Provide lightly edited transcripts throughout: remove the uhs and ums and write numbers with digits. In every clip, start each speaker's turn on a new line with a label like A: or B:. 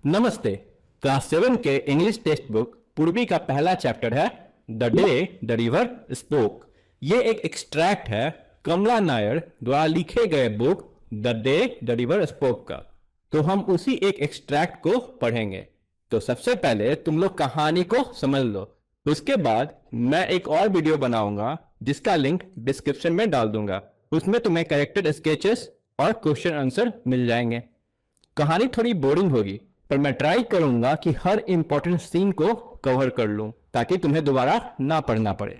A: नमस्ते। क्लास 7 के English text book पूर्वी का पहला चैप्टर है the day the river spoke. ये एक एक्सट्रैक्ट है कमला नायर द्वारा लिखे गए book the day the river spoke का। तो हम उसी एक एक्सट्रैक्ट को पढ़ेंगे। तो सबसे पहले तुम लोग कहानी को समझ लो, उसके बाद मैं एक और वीडियो बनाऊंगा जिसका लिंक डिस्क्रिप्शन में डाल दूंगा। उसमें तुम्हें कैरेक्टर स्केचेस और क्वेश्चन आंसर मिल जाएंगे। कहानी थोड़ी बोरिंग होगी पर मैं ट्राई करूंगा कि हर इंपॉर्टेंट सीन को कवर कर लूं ताकि तुम्हें दोबारा ना पढ़ना पड़े।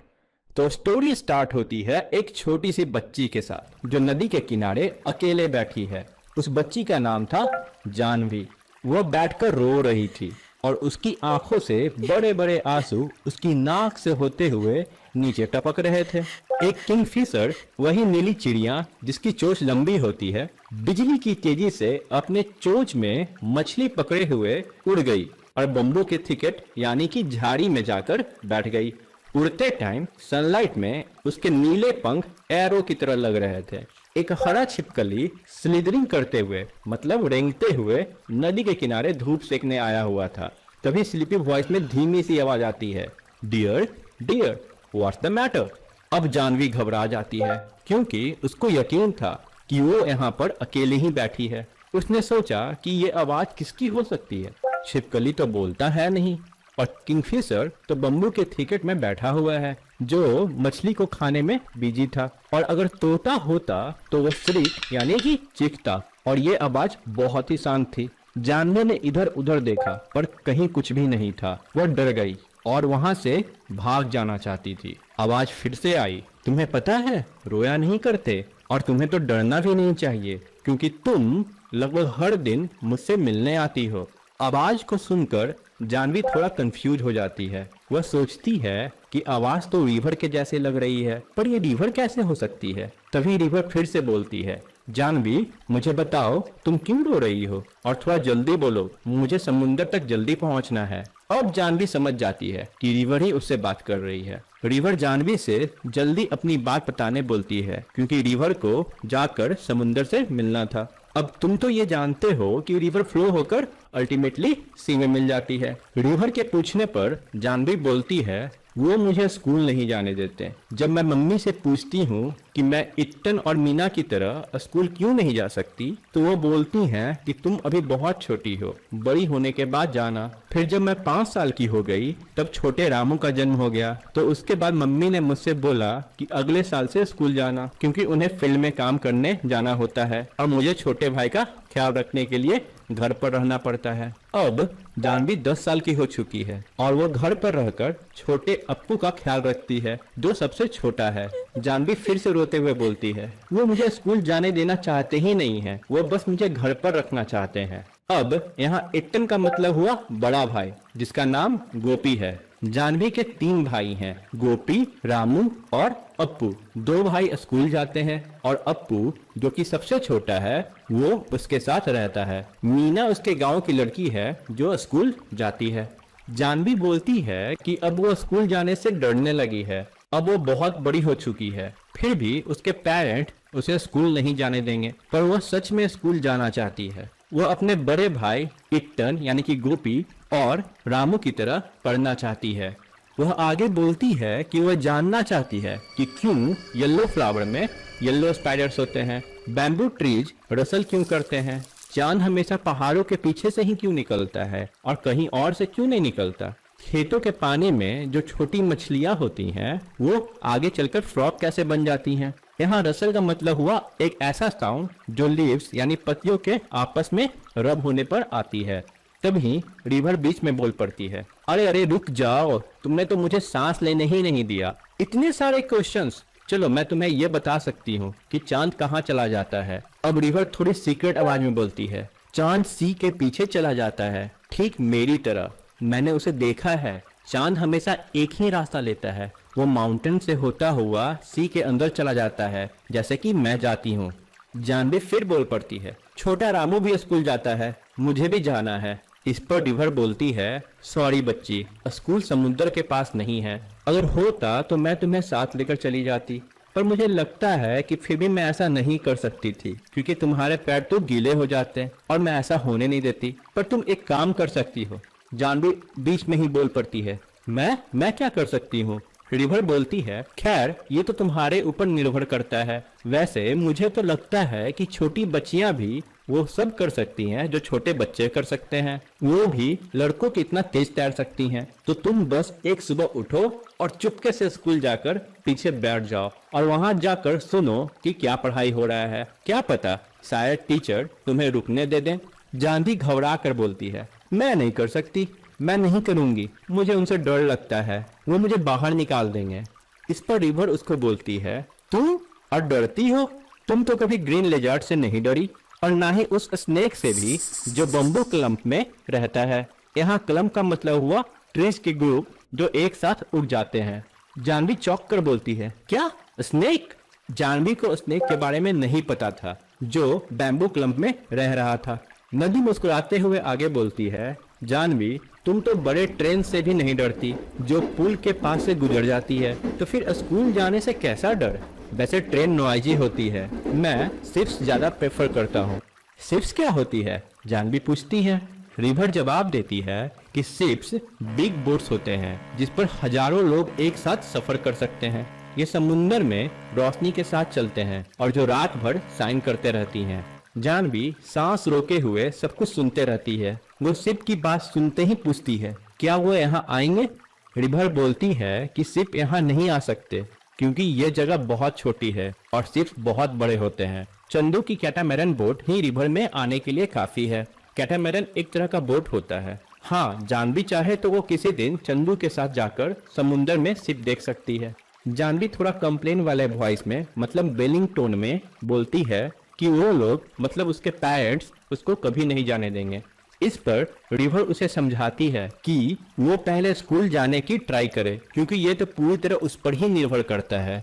A: तो स्टोरी स्टार्ट होती है एक छोटी सी बच्ची के साथ जो नदी के किनारे अकेले बैठी है। उस बच्ची का नाम था जानवी। वह बैठकर रो रही थी और उसकी आंखों से बड़े बड़े आंसू उसकी नाक से होते हुए नीचे टपक रहे थे। एक किंगफिशर, वही नीली चिड़िया जिसकी चोंच लंबी होती है, बिजली की तेजी से अपने चोंच में मछली पकड़े हुए उड़ गई और बम्बू के थिकेट यानी कि झाड़ी में जाकर बैठ गई। उड़ते टाइम सनलाइट में उसके नीले पंख एरो की तरह लग रहे थे। एक हरा छिपकली स्लिदरिंग करते हुए मतलब रेंगते हुए नदी के किनारे धूप सेकने आया हुआ था। तभी स्लीपी वॉइस में धीमी सी आवाज आती है, dear dear what's the matter. अब जानवी घबरा जाती है क्योंकि उसको यकीन था कि वो यहाँ पर अकेली ही बैठी है। उसने सोचा कि ये आवाज किसकी हो सकती है। छिपकली तो बोलता है नहीं और किंगफिशर तो बम्बू के थिकेट में बैठा हुआ है जो मछली को खाने में बिजी था। और अगर तोता होता तो वह सिर्फ यानी कि चीखता और ये आवाज बहुत ही शांत थी। जानवी ने इधर उधर देखा पर कहीं कुछ भी नहीं था। वह डर गई और वहां से भाग जाना चाहती थी। आवाज फिर से आई, तुम्हें पता है रोया नहीं करते और तुम्हें तो डरना भी नहीं चाहिए क्योंकि तुम लगभग हर दिन मुझसे मिलने आती हो। आवाज को सुनकर जानवी थोड़ा कंफ्यूज हो जाती है। वह सोचती है कि आवाज तो रिवर के जैसे लग रही है पर यह रिवर कैसे हो सकती है। तभी रिवर फिर से बोलती है, जानवी मुझे बताओ तुम क्यों रो रही हो और थोड़ा जल्दी बोलो, मुझे समुंदर तक जल्दी पहुंचना है। अब जानवी समझ जाती है कि रिवर ही उससे बात कर रही है। रिवर जानवी से जल्दी अपनी बात बताने बोलती है क्योंकि रिवर को जाकर समुंदर से मिलना था। अब तुम तो ये जानते हो कि रिवर फ्लो होकर अल्टीमेटली सी में मिल जाती है। रिवर के पूछने पर जानवी बोलती है, वो मुझे स्कूल नहीं जाने देते। जब मैं मम्मी से पूछती हूँ कि मैं इट्टन और मीना की तरह स्कूल क्यों नहीं जा सकती तो वो बोलती हैं कि तुम अभी बहुत छोटी हो, बड़ी होने के बाद जाना। फिर जब मैं 5 साल की हो गई तब छोटे रामू का जन्म हो गया तो उसके बाद मम्मी ने मुझसे बोला कि अगले साल से स्कूल जाना क्योंकि उन्हें फील्ड में काम करने जाना होता है और मुझे छोटे भाई का ख्याल रखने के लिए घर पर रहना पड़ता है। अब जानवी 10 साल की हो चुकी है और वो घर पर रहकर छोटे अप्पू का ख्याल रखती है जो सबसे छोटा है। जानवी फिर से रोते हुए बोलती है, वो मुझे स्कूल जाने देना चाहते ही नहीं है, वो बस मुझे घर पर रखना चाहते हैं। अब यहाँ इट्टन का मतलब हुआ बड़ा भाई जिसका नाम गोपी है। जानवी के 3 भाई हैं, गोपी, रामू और अप्पू। 2 भाई स्कूल जाते हैं और अप्पू जो कि सबसे छोटा है वो उसके साथ रहता है। मीना उसके गांव की लड़की है जो स्कूल जाती है। जानवी बोलती है कि अब वो स्कूल जाने से डरने लगी है, अब वो बहुत बड़ी हो चुकी है। फिर भी उसके पेरेंट उसे स्कूल नहीं जाने देंगे पर वह सच में स्कूल जाना चाहती है। वह अपने बड़े भाई इट्टन यानी कि गोपी और रामू की तरह पढ़ना चाहती है। वह आगे बोलती है कि वह जानना चाहती है कि क्यों येलो फ्लावर में येलो स्पाइडर्स होते हैं, बैम्बू ट्रीज रसल क्यों करते हैं, चांद हमेशा पहाड़ों के पीछे से ही क्यों निकलता है और कहीं और से क्यों नहीं निकलता, खेतों के पानी में जो छोटी मछलियां होती हैं वो आगे चलकर फ्रॉग कैसे बन जाती हैं। यहाँ रसल का मतलब हुआ एक ऐसा साउंड जो लीव्स यानी पत्तियों के आपस में रब होने पर आती है। तभी रिवर बीच में बोल पड़ती है, अरे अरे रुक जाओ, तुमने तो मुझे सांस लेने ही नहीं दिया। इतने सारे क्वेश्चंस। चलो मैं तुम्हें ये बता सकती हूँ कि चांद कहाँ चला जाता है। अब रिवर थोड़ी सीक्रेट आवाज में बोलती है, चांद सी के पीछे चला जाता है, ठीक मेरी तरह। मैंने उसे देखा है। चांद हमेशा एक ही रास्ता लेता है, वो माउंटेन से होता हुआ सी के अंदर चला जाता है जैसे कि मैं जाती हूँ। जानवी फिर बोल पड़ती है, छोटा रामू भी स्कूल जाता है, मुझे भी जाना है। इस पर रिवर बोलती है, सॉरी बच्ची, स्कूल समुद्र के पास नहीं है, अगर होता तो मैं तुम्हें साथ लेकर चली जाती। पर मुझे लगता है कि फिर भी मैं ऐसा नहीं कर सकती थी क्योंकि तुम्हारे पैर तो गीले हो जाते हैं और मैं ऐसा होने नहीं देती। पर तुम एक काम कर सकती हो। जानवी बीच में ही बोल पड़ती है। मैं क्या कर सकती हूँ? रिवर बोलती है, खैर ये तो तुम्हारे ऊपर निर्भर करता है। वैसे मुझे तो लगता है कि छोटी बच्चियां भी वो सब कर सकती हैं जो छोटे बच्चे कर सकते हैं। वो भी लड़कों की इतना तेज तैर सकती हैं। तो तुम बस एक सुबह उठो और चुपके से स्कूल जाकर पीछे बैठ जाओ और वहां जाकर सुनो कि क्या पढ़ाई हो रहा है। क्या पता शायद टीचर तुम्हें रुकने दे दें। जानवी घबरा कर बोलती है, मैं नहीं कर सकती, मैं नहीं करूंगी, मुझे उनसे डर लगता है, वो मुझे बाहर निकाल देंगे। इस पर रिवर उसको बोलती है, तुम और डरती हो? तुम तो कभी ग्रीन लेजर्ड से नहीं डरी और ना ही उस स्नेक से भी जो बम्बू क्लम्प में रहता है। यहाँ क्लम्प का मतलब हुआ ट्रेस के ग्रुप जो एक साथ उड़ जाते हैं। जानवी चौंक कर बोलती है, क्या स्नेक? जानवी को स्नेक के बारे में नहीं पता था जो बैम्बू क्लम्प में रह रहा था। नदी मुस्कुराते हुए आगे बोलती है, जानवी तुम तो बड़े ट्रेन से भी नहीं डरती जो पुल के पास से गुजर जाती है, तो फिर स्कूल जाने से कैसा डर? वैसे ट्रेन नॉइजी होती है, मैं सिप्स ज्यादा प्रेफर करता हूँ। सिप्स क्या होती है? जानवी पूछती है। रिवर जवाब देती है कि सिप्स बिग बोट्स होते हैं जिस पर हजारों लोग एक साथ सफर कर सकते हैं। ये समुंदर में रोशनी के साथ चलते हैं और जो रात भर साइन करते रहती हैं। जानवी सांस रोके हुए सब कुछ सुनते रहती है। वो सिप की बात सुनते ही पूछती है, क्या वो यहाँ आएंगे? रिवर बोलती है कि सिप यहाँ नहीं आ सकते क्योंकि ये जगह बहुत छोटी है और सिप बहुत बड़े होते हैं। चंदू की कैटामैरन बोट ही रिवर में आने के लिए काफी है। कैटामैरन एक तरह का बोट होता है। हाँ, जानवी चाहे तो वो किसी दिन चंदू के साथ जाकर समुंदर में सिप देख सकती है। जानवी थोड़ा कंप्लेन वाले वॉइस में, मतलब बेलिंग टोन में बोलती है कि वो लोग, मतलब उसके पेरेंट्स, उसको कभी नहीं जाने देंगे। इस पर रिवर उसे समझाती है कि वो पहले स्कूल जाने की ट्राई करे क्योंकि ये तो पूरी तरह उस पर ही निर्भर करता है।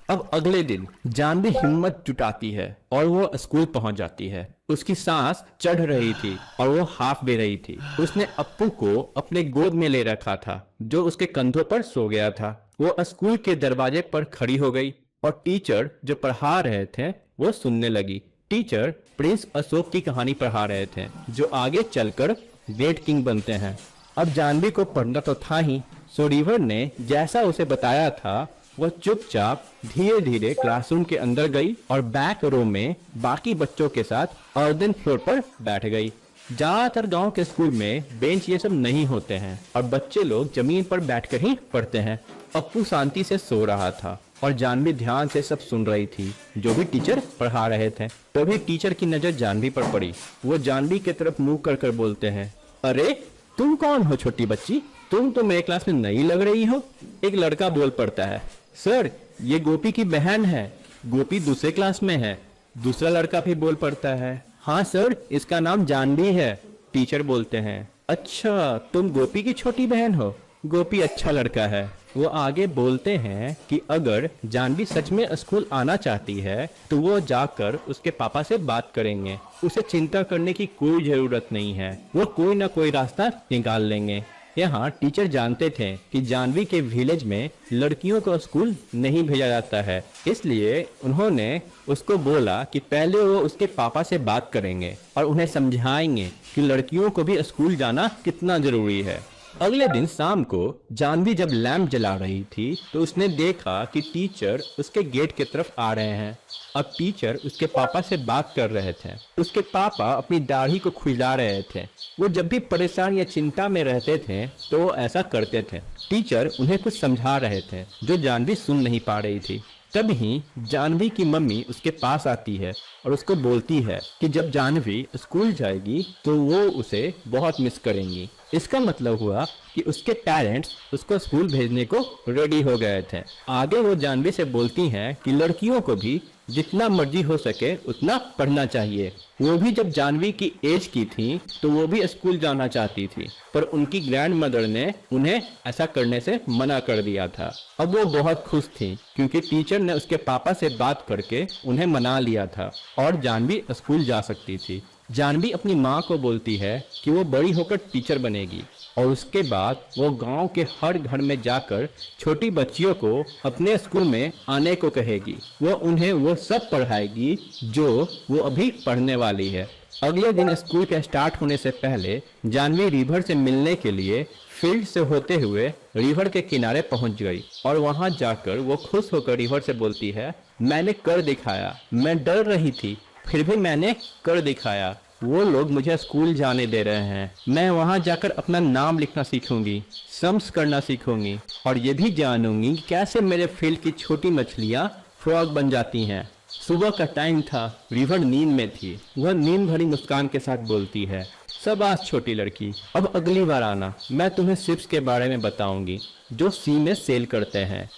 A: अब अगले दिन जानवी हिम्मत जुटाती है और वो स्कूल पहुंच जाती है। उसकी सांस चढ़ रही थी और वो हाफ बे रही थी। उसने अप्पू को अपने गोद में ले रखा था जो उसके कंधों पर सो गया था। वो स्कूल के दरवाजे पर खड़ी हो गई और टीचर जो पढ़ा रहे थे वो सुनने लगी। टीचर प्रिंस अशोक की कहानी पढ़ा रहे थे जो आगे चलकर रेड किंग बनते हैं। अब जानवी को पढ़ना तो था ही, सो रिवर ने जैसा उसे बताया था वह चुपचाप धीरे धीरे क्लासरूम के अंदर गई और बैक रो में बाकी बच्चों के साथ अर्धन फ्लोर पर बैठ गई। ज्यादातर गांव के स्कूल में बेंच ये सब नहीं होते हैं और बच्चे लोग जमीन पर बैठकर ही पढ़ते हैं। अप्पू शांति से सो रहा था और जानवी ध्यान से सब सुन रही थी जो भी टीचर पढ़ा रहे थे। तभी टीचर की नजर जानवी पर पड़ी। वो जानवी की तरफ मुंह कर बोलते हैं, अरे तुम कौन हो छोटी बच्ची? तुम तो मेरे क्लास में नई लग रही हो। एक लड़का बोल पड़ता है, सर ये गोपी की बहन है, गोपी दूसरे क्लास में है। दूसरा लड़का भी बोल पड़ता है, हाँ सर इसका नाम जानवी है। टीचर बोलते हैं, अच्छा तुम गोपी की छोटी बहन हो, गोपी अच्छा लड़का है। वो आगे बोलते हैं कि अगर जानवी सच में स्कूल आना चाहती है तो वो जाकर उसके पापा से बात करेंगे। उसे चिंता करने की कोई जरूरत नहीं है, वो कोई ना कोई रास्ता निकाल लेंगे। यहाँ टीचर जानते थे कि जानवी के विलेज में लड़कियों को स्कूल नहीं भेजा जाता है, इसलिए उन्होंने उसको बोला कि पहले वो उसके पापा से बात करेंगे और उन्हें समझाएंगे कि लड़कियों को भी स्कूल जाना कितना जरूरी है। अगले दिन शाम को जानवी जब लैंप जला रही थी तो उसने देखा कि टीचर उसके गेट की तरफ आ रहे हैं। अब टीचर उसके पापा से बात कर रहे थे। उसके पापा अपनी दाढ़ी को खुजला रहे थे। वो जब भी परेशान या चिंता में रहते थे तो वो ऐसा करते थे। टीचर उन्हें कुछ समझा रहे थे जो जानवी सुन नहीं पा रही थी। तभी जानवी की मम्मी उसके पास आती है और उसको बोलती है कि जब जानवी स्कूल जाएगी तो वो उसे बहुत मिस करेंगी। इसका मतलब हुआ कि उसके पेरेंट्स उसको स्कूल भेजने को रेडी हो गए थे। आगे वो जानवी से बोलती हैं कि लड़कियों को भी जितना मर्जी हो सके उतना पढ़ना चाहिए। वो भी जब जानवी की एज की थी तो वो भी स्कूल जाना चाहती थी, पर उनकी ग्रैंड मदर ने उन्हें ऐसा करने से मना कर दिया था। अब वो बहुत खुश थी क्योंकि टीचर ने उसके पापा से बात करके उन्हें मना लिया था और जानवी स्कूल जा सकती थी। जानवी अपनी माँ को बोलती है कि वो बड़ी होकर टीचर बनेगी और उसके बाद वो गांव के हर घर में जाकर छोटी बच्चियों को अपने स्कूल में आने को कहेगी। वो उन्हें वो सब पढ़ाएगी जो वो अभी पढ़ने वाली है। अगले दिन स्कूल के स्टार्ट होने से पहले जानवी रिवर से मिलने के लिए फील्ड से होते हुए रिवर के किनारे पहुंच गई और वहां जाकर वो खुश होकर रिवर से बोलती है, मैंने कर दिखाया, मैं डर रही थी फिर भी मैंने कर दिखाया। वो लोग मुझे स्कूल जाने दे रहे हैं। मैं वहां जाकर अपना नाम लिखना सीखूंगी, सम्स करना सीखूंगी और ये भी जानूंगी कि कैसे मेरे फील्ड की छोटी मछलियां फ्रॉग बन जाती हैं। सुबह का टाइम था, रिवर नींद में थी। वह नींद भरी मुस्कान के साथ बोलती है, शाबाश छोटी लड़की, अब अगली बार आना, मैं तुम्हें शिप्स के बारे में बताऊंगी जो सी में सेल करते हैं।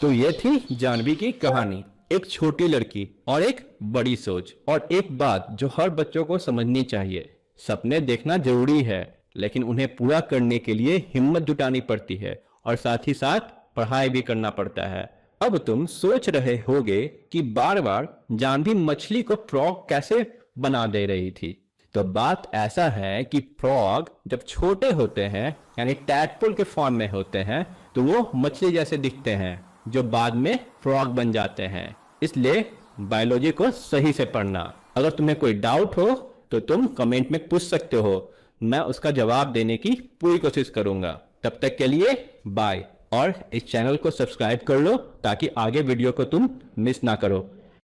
A: तो ये थी जानवी की कहानी, एक छोटी लड़की और एक बड़ी सोच। और एक बात जो हर बच्चों को समझनी चाहिए, सपने देखना जरूरी है लेकिन उन्हें पूरा करने के लिए हिम्मत जुटानी पड़ती है और साथ ही साथ पढ़ाई भी करना पड़ता है। अब तुम सोच रहे होगे कि बार बार जानवी मछली को फ्रॉग कैसे बना दे रही थी। तो बात ऐसा है कि फ्रॉग जब छोटे होते हैं यानी टैडपोल के फॉर्म में होते हैं तो वो मछली जैसे दिखते हैं जो बाद में फ्रॉग बन जाते हैं। इसलिए बायोलॉजी को सही से पढ़ना। अगर तुम्हें कोई डाउट हो तो तुम कमेंट में पूछ सकते हो, मैं उसका जवाब देने की पूरी कोशिश करूंगा। तब तक के लिए बाय और इस चैनल को सब्सक्राइब कर लो ताकि आगे वीडियो को तुम मिस ना करो।